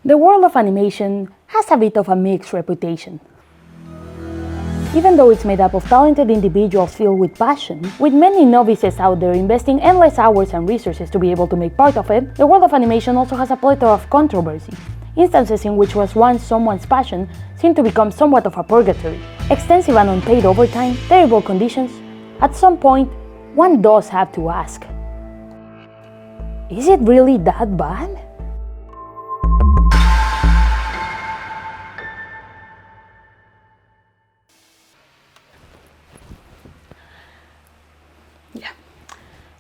The world of animation has a bit of a mixed reputation. Even though it's made up of talented individuals filled with passion, with many novices out there investing endless hours and resources to be able to make part of it, the world of animation also has a plethora of controversy. Instances in which was once someone's passion seem to become somewhat of a purgatory. Extensive and unpaid overtime, terrible conditions. At some point, one does have to ask, is it really that bad?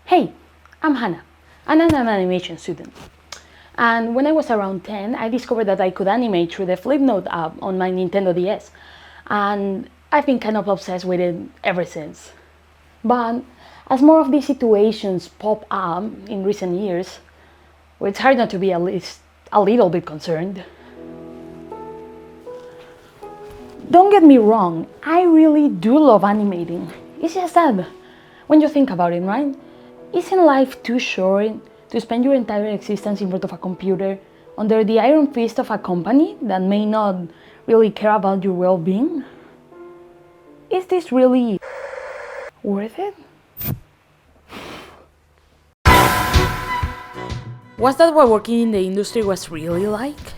Hey, I'm Hannah, and I'm an animation student. And when I was around 10, I discovered that I could animate through the Flipnote app on my Nintendo DS. And I've been kind of obsessed with it ever since. But as more of these situations pop up in recent years, well, it's hard not to be at least a little bit concerned. Don't get me wrong, I really do love animating. It's just that, when you think about it, right? Isn't life too short to spend your entire existence in front of a computer under the iron fist of a company that may not really care about your well-being? Is this really worth it? Was that what working in the industry was really like?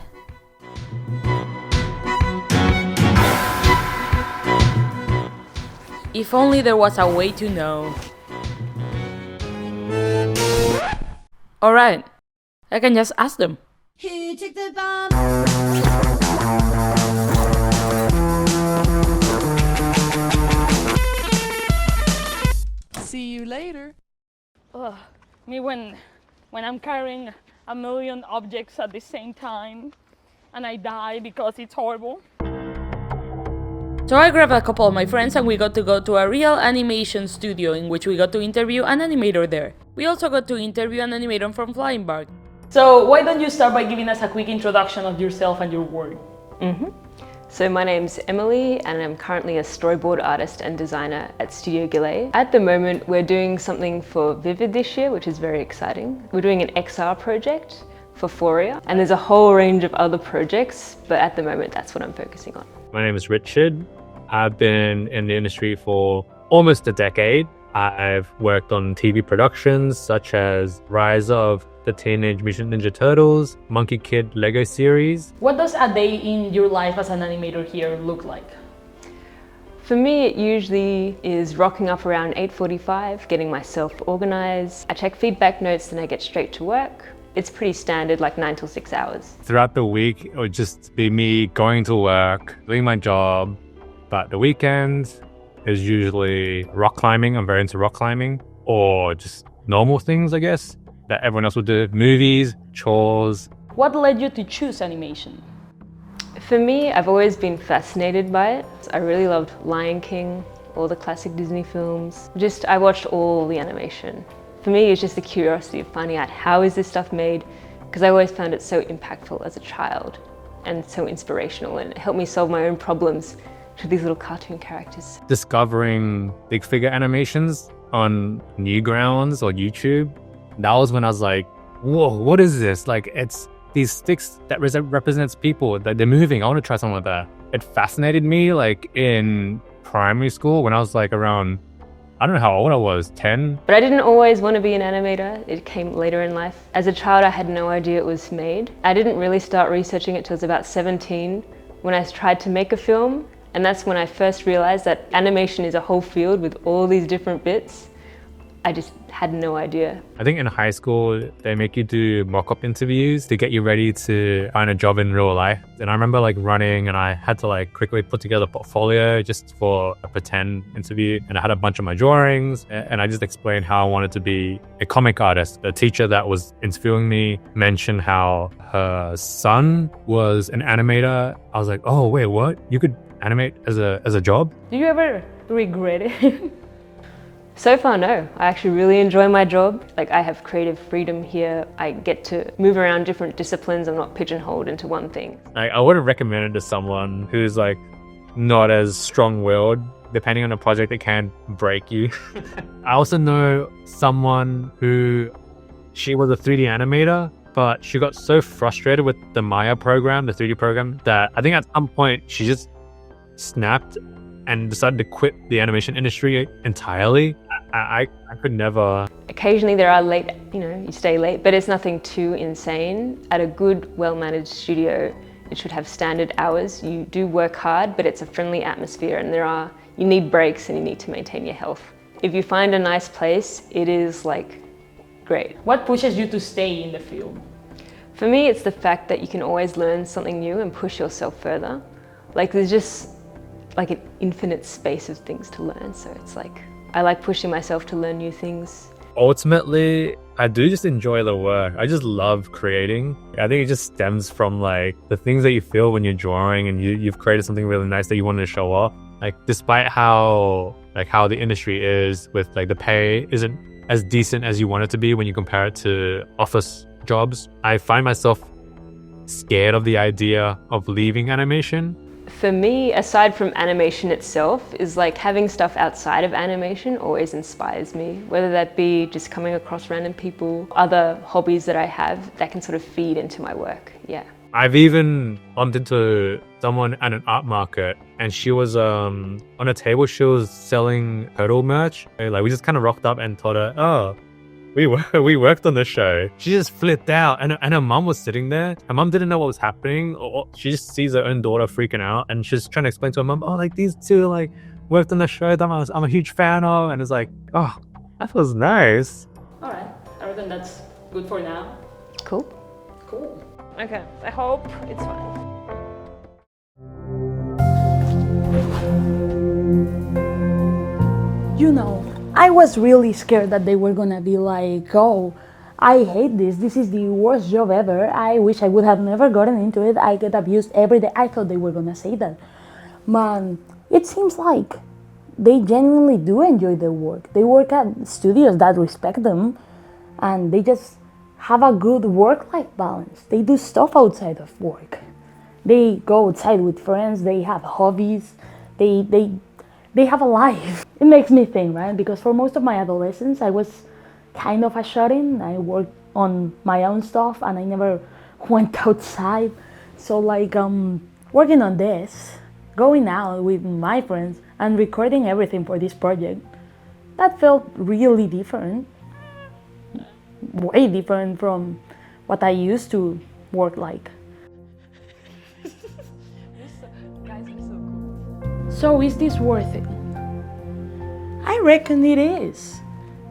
If only there was a way to know. Alright, I can just ask them. Who took the bomb? See you later. Ugh, me when I'm carrying a million objects at the same time and I die because it's horrible. So I grabbed a couple of my friends and we got to go to a real animation studio in which we got to interview an animator there. We also got to interview an animator from Flying Bark. So why don't you start by giving us a quick introduction of yourself and your work? So my name's Emily and I'm currently a storyboard artist and designer at Studio Gilay. At the moment we're doing something for Vivid this year, which is very exciting. We're doing an XR project for Foria and there's a whole range of other projects, but at the moment that's what I'm focusing on. My name is Richard. I've been in the industry for almost a decade. I've worked on TV productions such as Rise of the Teenage Mutant Ninja Turtles, Monkey Kid Lego series. What does a day in your life as an animator here look like? For me, it usually is rocking up around 8:45, getting myself organized. I check feedback notes, then I get straight to work. It's pretty standard, like 9 till 6 hours. Throughout the week, it would just be me going to work, doing my job. But the weekends is usually rock climbing. I'm very into rock climbing, or just normal things, I guess, that everyone else would do. Movies, chores. What led you to choose animation? For me, I've always been fascinated by it. I really loved Lion King, all the classic Disney films. I watched all the animation. For me, it's just the curiosity of finding out how is this stuff made, because I always found it so impactful as a child and so inspirational, and it helped me solve my own problems to these little cartoon characters. Discovering big figure animations on Newgrounds or YouTube, that was when I was like, whoa, what is this? Like, it's these sticks that represents people, that they're moving. I want to try something like that. It fascinated me like in primary school when I was like around, I don't know how old I was, 10. But I didn't always want to be an animator. It came later in life. As a child, I had no idea it was made. I didn't really start researching it till I was about 17 when I tried to make a film. And that's when I first realized that animation is a whole field with all these different bits. I just had no idea. I think in high school, they make you do mock-up interviews to get you ready to find a job in real life. And I remember like running and I had to like quickly put together a portfolio just for a pretend interview. And I had a bunch of my drawings and I just explained how I wanted to be a comic artist. The teacher that was interviewing me mentioned how her son was an animator. I was like, oh, wait, what? You could animate as a job? Do you ever regret it? So far, no. I actually really enjoy my job. Like, I have creative freedom here. I get to move around different disciplines. I'm not pigeonholed into one thing. I would have recommended to someone who's like not as strong-willed. Depending on the project, it can break you. I also know someone who, she was a 3D animator but she got so frustrated with the Maya program, the 3D program, that I think at some point she just snapped and decided to quit the animation industry entirely. I could never. Occasionally there are late, you stay late, but it's nothing too insane. At a good, well-managed studio, it should have standard hours. You do work hard, but it's a friendly atmosphere, and you need breaks and you need to maintain your health. If you find a nice place, it is like great. What pushes you to stay in the field? For me, it's the fact that you can always learn something new and push yourself further. Like there's just like an infinite space of things to learn. So it's like, I like pushing myself to learn new things. Ultimately, I do just enjoy the work. I just love creating. I think it just stems from like the things that you feel when you're drawing and you've created something really nice that you wanted to show off. Like despite how the industry is with like the pay isn't as decent as you want it to be when you compare it to office jobs, I find myself scared of the idea of leaving animation. For me, aside from animation itself, is like having stuff outside of animation always inspires me, whether that be just coming across random people, other hobbies that I have that can sort of feed into my work, yeah. I've even bumped into someone at an art market, and she was on a table, she was selling Hurdle merch. Like we just kind of rocked up and told her, oh, we worked on the show. She just flipped out, and her mum was sitting there. Her mum didn't know what was happening, or she just sees her own daughter freaking out, and she's trying to explain to her mum, oh, like these two like worked on the show that I'm a huge fan of, and it's like, oh, that feels nice. All right, I reckon that's good for now. Cool. Cool. Okay, I hope it's fine. I was really scared that they were gonna be like, oh, I hate this. This is the worst job ever. I wish I would have never gotten into it. I get abused every day. I thought they were gonna say that. Man, it seems like they genuinely do enjoy their work. They work at studios that respect them, and they just have a good work-life balance. They do stuff outside of work. They go outside with friends. They have hobbies. They have a life. It makes me think, right? Because for most of my adolescence, I was kind of a shut-in. I worked on my own stuff and I never went outside. So like working on this, going out with my friends and recording everything for this project, that felt really different. Way different from what I used to work like. So is this worth it? I reckon it is.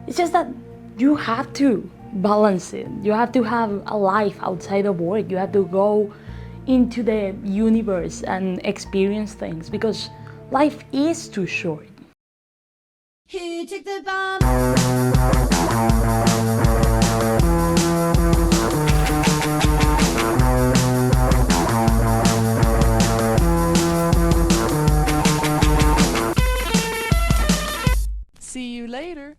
It's just that you have to balance it. You have to have a life outside of work. You have to go into the universe and experience things because life is too short. Who took the bomb? See you later.